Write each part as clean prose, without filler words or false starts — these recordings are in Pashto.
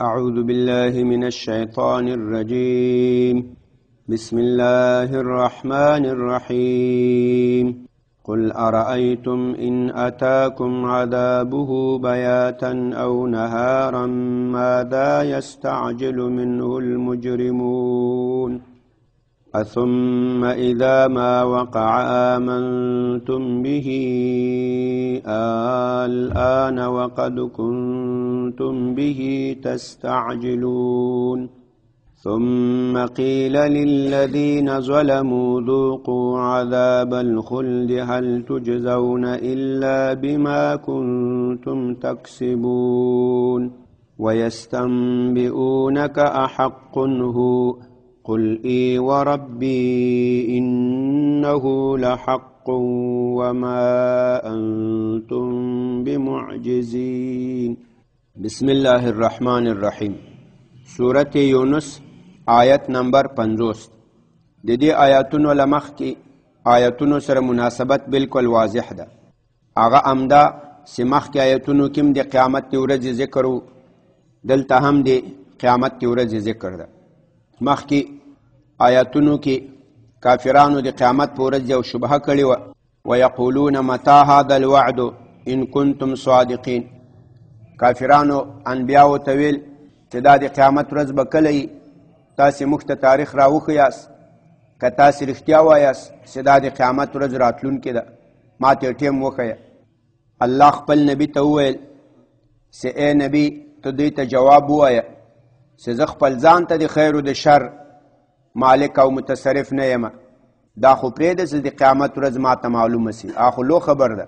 أعوذ بالله من الشيطان الرجيم بسم الله الرحمن الرحيم قل أرأيتم إن أتاكم عذابه بياتا أو نهارا ماذا يستعجل منه المجرمون أثم إذا ما وقع آمنتم به الآن وقد كنتم به تستعجلون ثم قيل للذين ظلموا ذوقوا عذاب الخلد هل تجزون إلا بما كنتم تكسبون ويستنبئونك أحق هو قل إي وربي إنه لحق وما أنتم بمعجزين بسم الله الرحمن الرحيم سورة يونس آیت نمبر 50 د دې آیاتونو لمخ کې آیاتونو سره مناسبت بالکل واضح ده. هغه امدا سمخ کې آیاتونو کې د قیامت د ورځې ذکر و، دلته هم د قیامت د ورځې ذکر ده. مخ کې آیاتونو کې کافرانو د قیامت په ورځ یو شبهه کړې وه، ویقولون متى هذا الوعد ان کنتم صادقین. کافرانو انبیاو ته ویل چې دا د قیامت ورځ به کله وي، تاسې موږ ته تاریخ راوښیاست، که تاسې رښتیا وایاست چې دا د قیامت ورځ راتلونکې ده، ما ته ټیم وښیه. الله خپل نبي ته وویل چې ای نبي ته دوی ته جواب ووایه چې زه خپل ځان ته د خیر و د شر مالک او متصرف نه یم. دا خو پرېږده چې د قیامت ورځ ما ته معلومه سي، آخو لو خبر ده.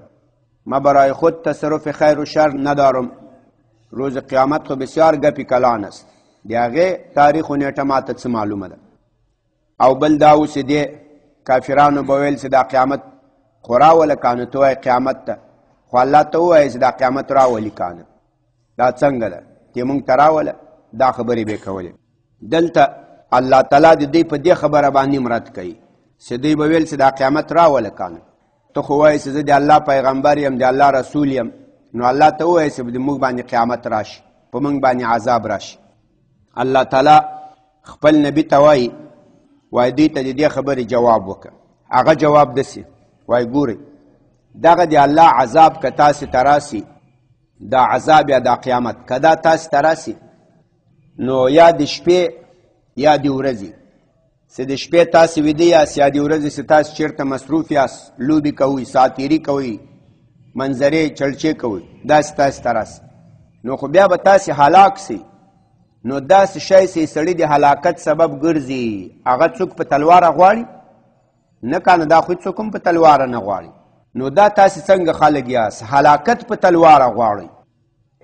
ما برای خود تصرف خیر و شر ندارم، روز قیامت خو بسیار گپی کلان است، د هغې تاریخ و نیټه ما ته څه معلومه ده. او بل دا و چې دې کافرانو به ویل چې دا قیامت خو راوله کانه، ته وایې قیامت ته، خو الله ته ووایې چې دا قیامت راولي کانه، دا څنګه ده چې موږ ته راوله؟ دا خبرې به کولې. دلته الله تعالی د دوی په دې خبره باندې مراد کوي چې دوی به ویل چې دا قیامت راوله کانه، ته خو وایې چې زه د الله پیغمبر یم، د الله رسول یم، نو الله ته ووایې چې موږ باندې قیامت راشي، په موږ باندې عذاب راشي. الله تعالی خپل نبي ته وایي دوی ته د دې خبرې جواب وکړه. هغه جواب داسې وایي ګورئ، دغه د الله عذاب که تاسې ته راسي، دا عذاب یا دا قیامت که دا تاسې ته راسي، نو یا د شپې یا د ورځې، چې د شپې تاسې ویده یاست، یا د ورځې چې تاسې چېرته مصروف یاست، لوبې کوئ، ساعتیري کوئ، منظرې چړچې کوئ، داسې تاسې ته راسي، نو خو بیا به تاسې هلاک سئ. نو داسې شی چې سړي د هلاکت سبب ګرځي، هغه څوک په تلواره غواړي؟ نه کنه، دا خو څوک هم په تلواره نه غواړي. نو دا تاسې څنګه خلک یاست هلاکت په تلواره غواړئ؟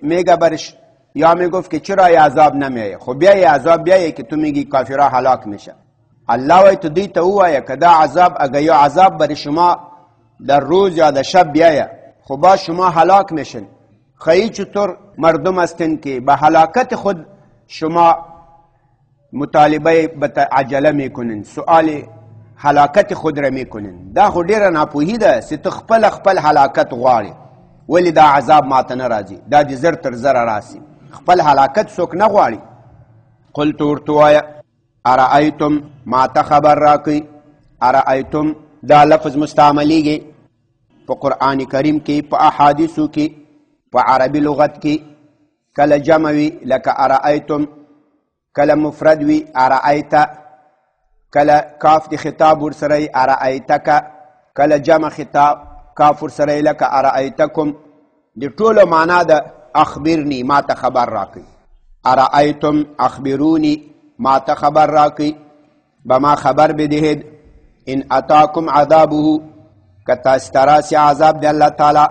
میگه برش یا میگفت که چرا یه عذاب نمیایه؟ خب بیا یه عذاب بیایه که تو میگی کافرها هلاک میشه. الله وای تو دی ته ووایه که دا عذاب اگه یا عذاب بر شما در روز یا در شب بیایه، خب با شما هلاک میشن. خیلی چطور مردم هستن که به هلاکت خود شما مطالبه به عجله میکنن، سؤال هلاکت خود را میکنن. دا خو ډیره ناپوهی ده چې ته خپل هلاکت غواړي، ولی دا عذاب ماته نه راځي، دا د زر تر زره راسي، خپل هلاکت څوک نه غواړي. قلت ورته ووایه ارأیتم، ماته خبر راکئ. ارأیتم دا لفظ مستعملیږي په قرآن کریم کې، په احادیثو کې، په عربي لغت کې. کله جمع وي لکه ارأیتم، کله مفرد وي ارأیت، کله کاف د خطاب ورسره یي ارأیتک، کله جمع خطاب کاف ورسره یي لکه ارأیتکم. د ټولو معنا ده اخبرني، ما ته خبر راکئ. ارأیتم اخبروني، ما ته خبر راکئ. بما خبر بدهید ان اتاکم عذابه، که تاسې ته راسي عذاب د الله تعالی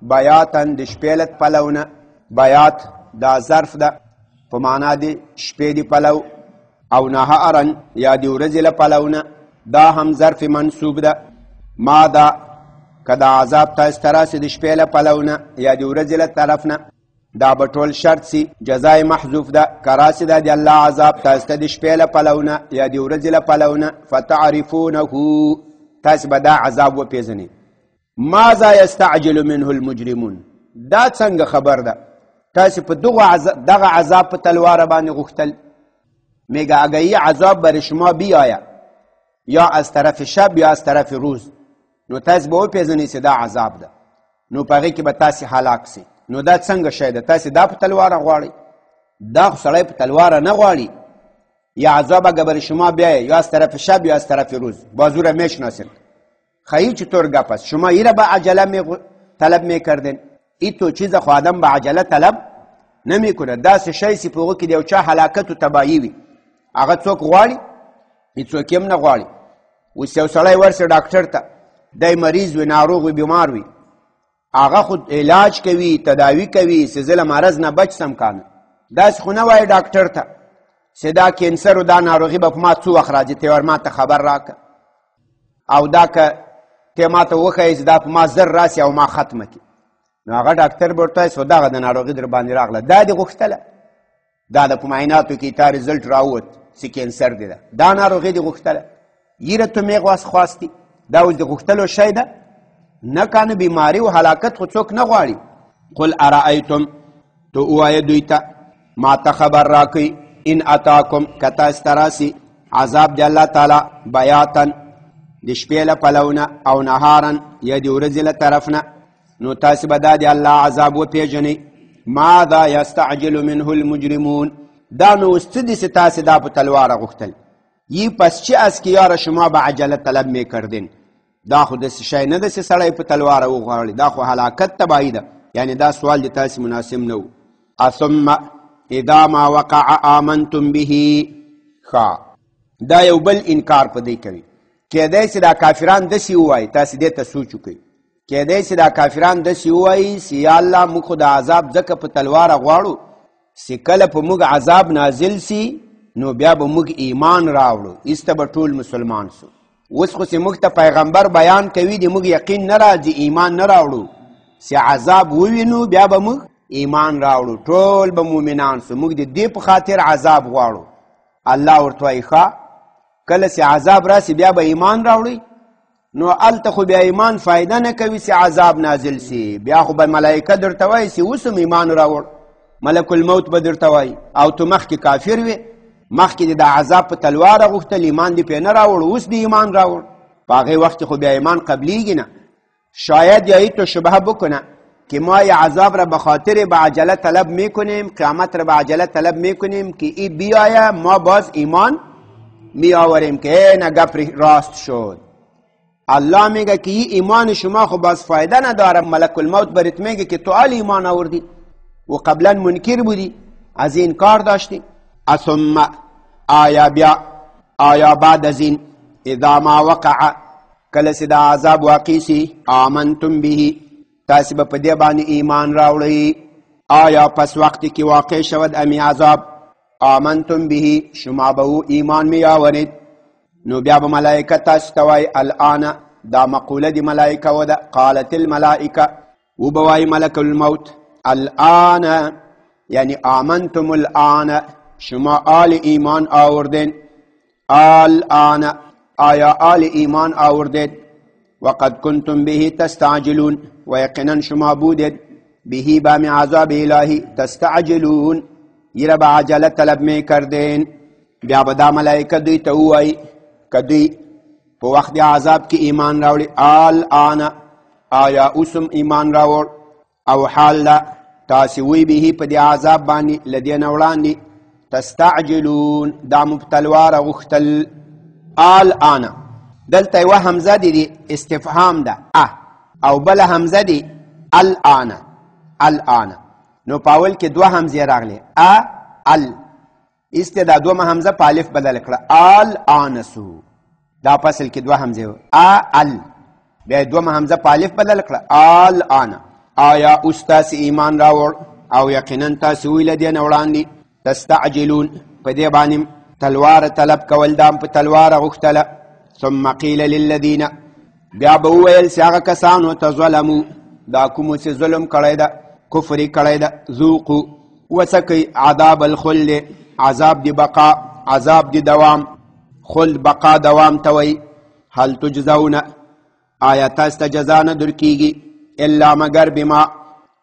بیاتا د شپېلت پلونه. بیات دا ظرف ده په معنا د شپې د پلو، او نهارا یا د ورځې له پلونه، دا هم ظرف منصوب ده. ما دا که دا عذاب تاسې ته راسي د شپې له پلونه یا د ورځې له طرف نه، دا به ټول شرط سي، جزای محذوف ده. که راسي دا د الله عذاب تاسې ته د شپې له پلونه یا د ورځې له پلونه، فتعرفونه، تاسې به دا عذاب وپېژنئ. ماذا یستعجل منه المجرمون، دا څنګه خبر ده تاسو په دغه عذاب په تلوار باندې غوښتل. میگه اگر یه عذاب بر شما بیاید یا از طرف شب یا از طرف روز، نو تاسو به وپېژنئ چې دا عذاب ده، نو په هغې کې به تاسې هلاک سئ. نو دا څنګه شی ده؟ تاسې دا په تلواره غواړئ؟ دا خو سړی په تلواره نه غواړي. یا عذاب اگر بر شما بیاید یا از طرف شب یا از طرف روز، بازو را میشناسید. خیلی چطور گپ است؟ شما این را به عجله طلب میکردین؟ این تو چیز خو آدم به عجله طلب نمیکنه. داسې شی چې په هغو کې د یو چا هلاکت و تباهي وي، هغه څوک غواړي؟ هېڅوک هم نه غواړي. اوس یو سړی ورسې ډاکټر ته، دی مریض وي، ناروغ وي، بیمار وي، هغه خو علاج کوي، تداوي کوي چې زه له مرض نه بچ سم کنه. داسې خو نه وایي ډاکټر ته چې دا کینسر و دا ناروغي به په ما څو وخت راځي، ته ور ما ته خبر راکړه، او دا که ته ما ته وښیې چې دا په ما زر راسي او ما ختمه کړي. نو هغه ډاکټر به ورته وایي چې دغه د ناروغي در باندې راغله، دا دې غوښتله، دا د په معایناتو کې تا رزلټ راووت چې کینسر دی، دا ناروغي دې غوښتله، یره تو میغواس خواستی، دا اوس د غوښتلو شی ده نه کنه. بیماری او هلاکت خو څوک نه غواړي. قل ارایتم، تو ووایه دوی ته ما ته خبر راکئ، ان اتاکم که تاسو ته راسي عذاب د الله تعالی بیاتن د شپې له پلونه او نهارن یا د ورځې له طرف نه، نو تاسو به دا د الله عذاب وپېژنئ. ماذا یستعجل منه المجرمون، دا نو اوس څه دي چې تاسې دا په تلواره غوښتل؟ یی پس چه از که یاره شما به عجله طلب میکردین. دا خو داسې شی نه ده چې سړی په تلواره وغواړي، دا خو هلاکت تباهي ده. یعنی دا سوال د تاسې مناسب نه و. ثم اذا ما وقع آمنتم به، دا یو بل انکار په دی کوي. کېدی چې دا کافران داسې ووایي، تاسې دې ته سوچ وکړئ، کېدی چې دا کافران داسې ووایي چې یا الله موږ خو د عذاب ځکه په تلواره غواړو چې کله په موږ عذاب نازل سي نو بیا به موږ ایمان راوړو، ایسته به ټول مسلمان سو. اوس خو چې موږ ته پیغمبر بیان کوي د موږ یقین نه راځي، ایمان نه راوړو، چې عذاب ووینو بیا به موږ ایمان راوړو، ټول به مؤمنان سو. موږ د دې په خاطر عذاب غواړو. الله ورته وایي ښه، کله چې عذاب راسي بیا به ایمان راوړئ. نو هلته خو بیا ایمان فایده نه کوي چې عذاب نازل سي، بیا خو به ملایکه درته وایي چې اوس هم ایمان راوړ، ملک الموت به درته وایي، او تو مخکې کافر وې، مخکې د عذاب په تلواره غوښتل، ایمان دې پرې نه راوړ، اوس دې ایمان راوړ، په هغې وخت خو بیا ایمان قبلیږي نه. شاید یا تو شبهه بکنه که ما یه عذاب را به خاطر به عجله طلب میکنیم، قیامت را به عجله طلب میکنیم که ای بیایه ما باز ایمان میآوریم که نه گپ راست شد. الله میگه که این ایمان شما خو باز فایده نداره، ملک الموت برات میگه که تو آل ایمان آوردی و قبلا منکر بودی، از این کار داشتی. ثم آیا بعد از این اذا ما وقع، کله چې د عذاب واقع سي، آمنتم به، تاسې به په دې باندې ایمان راوړئ. آیا پس وقتی که واقع شود امی عذاب، آمنتم به، شما به او ایمان میآورید. نو بیا به ملائکه تاسو ته وایي الآن، دا مقوله د ملائکه و ده، قالت الملائکه، و به وایي ملک الموت الآن، یعنی آمنتم الآن، شما آل ایمان آوردین. الآن، آیا آل ایمان آوردید. وقد کنتم به تستعجلون، و یقینا شما بودید به با می عذاب الهی تستعجلون، یره با عجله طلب می کردین. بیا به دا ملائکه دوی ته ووایي که دوی په وخت د عذاب کې ایمان راوړي، الآن، آیا اوسم ایمان راوړ، او حال ده تاسې وی به په دې عذاب باندې له دې نه وړاندې تستعجلون، دا مو په تلواره غوښتل. الآن دلته یوه همزه دی استفهام ده، او بله همزه دی الآن. الآن نو په اول کې دوه همزې راغلې، ال، ایسته دا دومه همزه په الف بدل کړه، الآنسو، دا په اصل کې دوه همزې و، ال، بیا دومه همزه په الف بدل کړه، الآن. آیا اوس تاسې ایمان راوړ، او یقینا تاسې وی له دې نه وړاندې تستعجلون، په دې باندې تلواره طلب کول، دا په تلواره غوښتله. ثم قیل للذین، بیا به وویل چې هغه کسانو ته ظلمو، دا کومو چې ظلم کړی ده، کفر یې کړی ده، ذوقو، وڅکئ عذاب الخلد، عذاب دی بقا، عذاب دی دوام، خلد بقا دوام ته وایي. هل تجزون، آیا تاسو ته جزا نه درکیږي، الا مگر بما،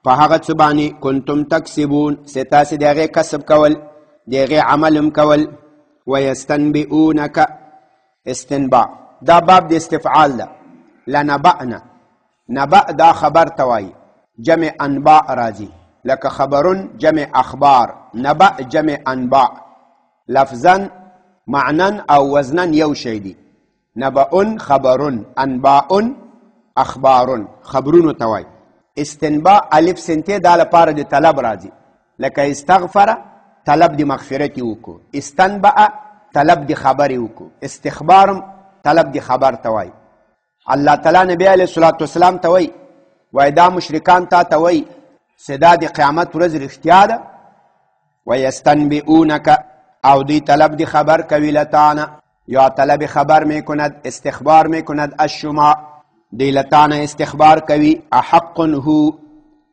په هغه څه باندې کنتم تکسبون چې تاسې د هغې کسب کول د هغې عمل هم کول ویستنبئونک استنباء دا باب د استفعال ده لنبأنا نبأ دا خبر ته وایي جمع انباء راځي لکه خبرون جمع اخبار نبأ جمع انباء لفظا معنن او وزنن یو شی دی نبأن خبرون انباء اخبارون خبرونو ته وایي استنباء الف سنته دا لپاره د طلب راځي لکه استغفر طلب د مغفرت وکړو استنبأ طلب د خبر وکړو استخبار طلب د خبر ته وایي الله تعالی نبی علیه الصلاة والسلام ته وایي وای دا مشرکان تا وایي چې دا د قیامت ورځ رښتیا ده ویستنبئونک او دوی طلب د خبر کوي لتانه یا طلب خبر میکند استخبار میکند از شما دی لتانه استخبار کوي احق هو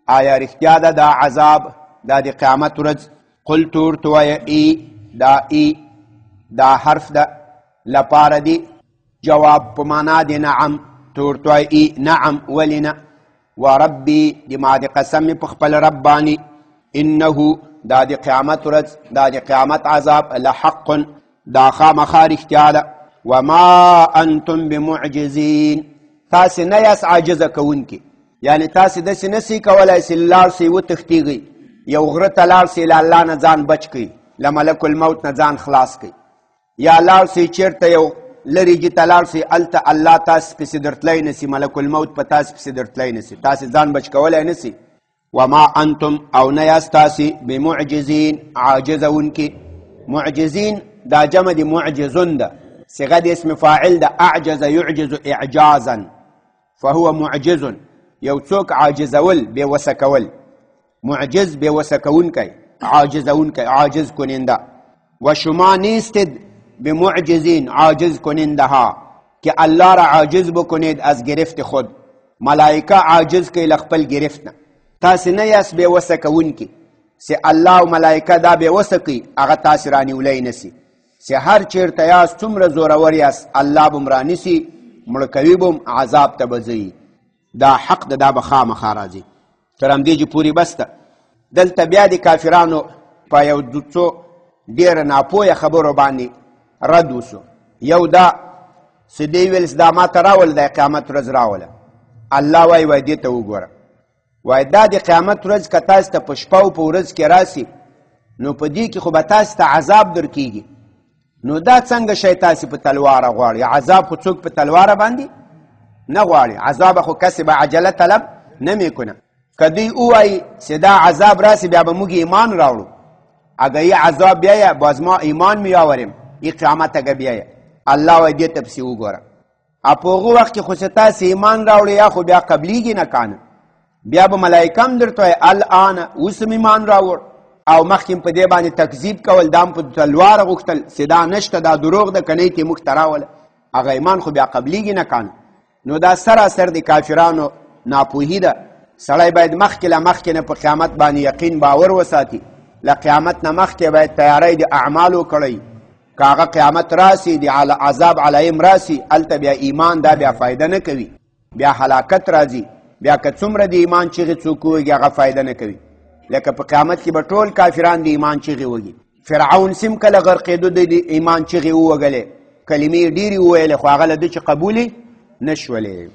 آیا رښتیا ده دا عذاب دا د قیامت ورځ قلت ورته وایه دا حرف ده لپاره دی جواب په معنا د نعم ورته وایه نعم ولې نه وربي د ما د قسم په خپل رب باندې انه دا د قیامت ورځ دا د قیامت عذاب لحق دا خامخا رښتیا ده وما انتم بمعجزین تاسې نه یاست عاجزه کوونکي یعنې تاسې داسې نسئ کولی چې لاړ سئ وتښتېږئ یو غره ته لاړ سئ له الله نه ځان بچ کړئ له ملک الموت نه ځان خلاص کړئ یا لاړ سئ چېرته یو لرې جې ته لاړ سئ هلته الله تاسې پسې درتلی نه سي ملک الموت په تاسې پسې درتلی نه سي تاسې ځان بچ کولی نه سي وما انتم او نه یاست تاسې بمعجزین عاجزونکي معجزین دا جمع د معجزون ده صيغه د اسم فاعل ده اعجز يعجز اعجازا فهو معجز یو څوک عاجزول بې وسه کول معجز بې وسه کوونکی عاجزونکی عاجز کننده و شما نیستید بمعجزین عاجز کننده ها که الله را عاجز بکنید از گرفت خود ملائکه عاجز که لخپل گرفت نه تاسې نه یاست بې وسه کوونکي چې الله او ملائکه دا بې وسه کوي هغه تاسې رانیولی نه سي چې هر چېرته یاست څومره زورور یاست الله به م رانیسي مړه کوي به م عذاب ته به ځئ دا حق ده دا به خامخا راځي تر همدې چې پورې بس ده دلته بیا د کافرانو په یو څو ډېره ناپویه خبرو باندې رد وسو یو دا چې دی ویل چې دا ما ته راول د قیامت ورځ راوله الله وایي دې ته وګوره وایي دا د قیامت ورځ که تاسو ته په شپه او په ورځ کې راسي نو په دې کې خو به تاسو ته عذاب در کېږي نو دا څنګه شی تاسې په تلواره غواړي عذاب خو څوک په تلواره باندې نه غواړي عذاب خو کسی به عجله طلب نمیکنه که دوی ووایي چې دا عذاب راسي بیا به موږ ایمان راوړو اگه یې عذاب بیایه باز ما ایمان میآوریم ای قیامت اگه بیایه الله وایي دې ته پسې وګوره په هغه وخت کې خو چې تاسې ایمان راوړې یا خو بیا قبلیږي نه کانه بیا به ملایکه هم درته وایي الآن اوس هم ایمان راوړ او مخکې په دې باندې تکذیب کول دا هم په تلواره غوښتل چې دا نشته دا دروغ ده که نه یې موږ ته راوله هغه ایمان خو بیا قبلیږي نه کانه نو دا سراسر د کافرانو ناپوهي ده سړی باید مخکې له مخکې نه په قیامت باندې یقین باور وساتي له قیامت نه مخکې باید تیاری د اعمالو کړی که هغه قیامت راسي د عذاب علایم راسي هلته بیا ایمان دا بیا فایده نه کوي بیا هلاکت راځي بیا که څومره د ایمان چغې څوک ووږي هغه فایده نه کوي لکه په قیامت کې به ټول کافران د ایمان چغې وږي فرعون سیم کله غرقېدو د ایمان چغې ووږلې کلمې ډېرې وویلې خو هغه له ده چې قبولې نشولې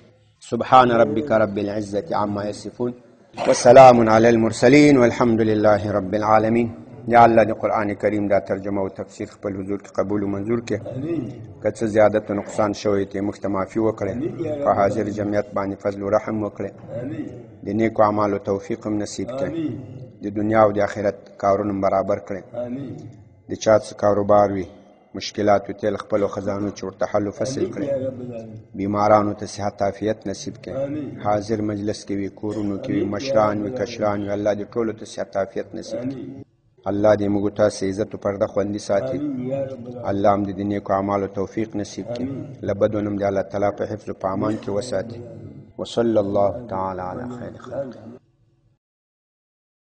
سبحان ربك رب العزة عما يصفون وسلام على المرسلين والحمد لله رب العالمين یا الله د قرآن کریم دا ترجمه او تفسیر خپل حضور کې قبول و منظور کې که څه زیادت و نقصان شوی ته موږ ته معافي وکړي په حاضر جمعیت باندې فضل و رحم وکړي د نیکو اعمالو توفیق هم نصیب کړي د دنیا او د آخرت کارونه برابر کړي د چا څه کاروبار وي مشکلات و تیل خپلو خزانو چې ورته حل و فصل کړي بیمارانو ته صحت عافیت نصیب کړي حاضر مجلس کې وي کورونو کې وي مشران وي کشران وي الله دې ټولو ته صحت عافیت نصیب کړي الله دې موږ تاسې عزت و پرده خوندي ساتي الله هم دې د نیکو اعمالو توفیق نصیب کړي له بدو نه هم د الله تعالی په حفظ و په امان کې وساتي وصلی الله تعالی علی خیر خلقه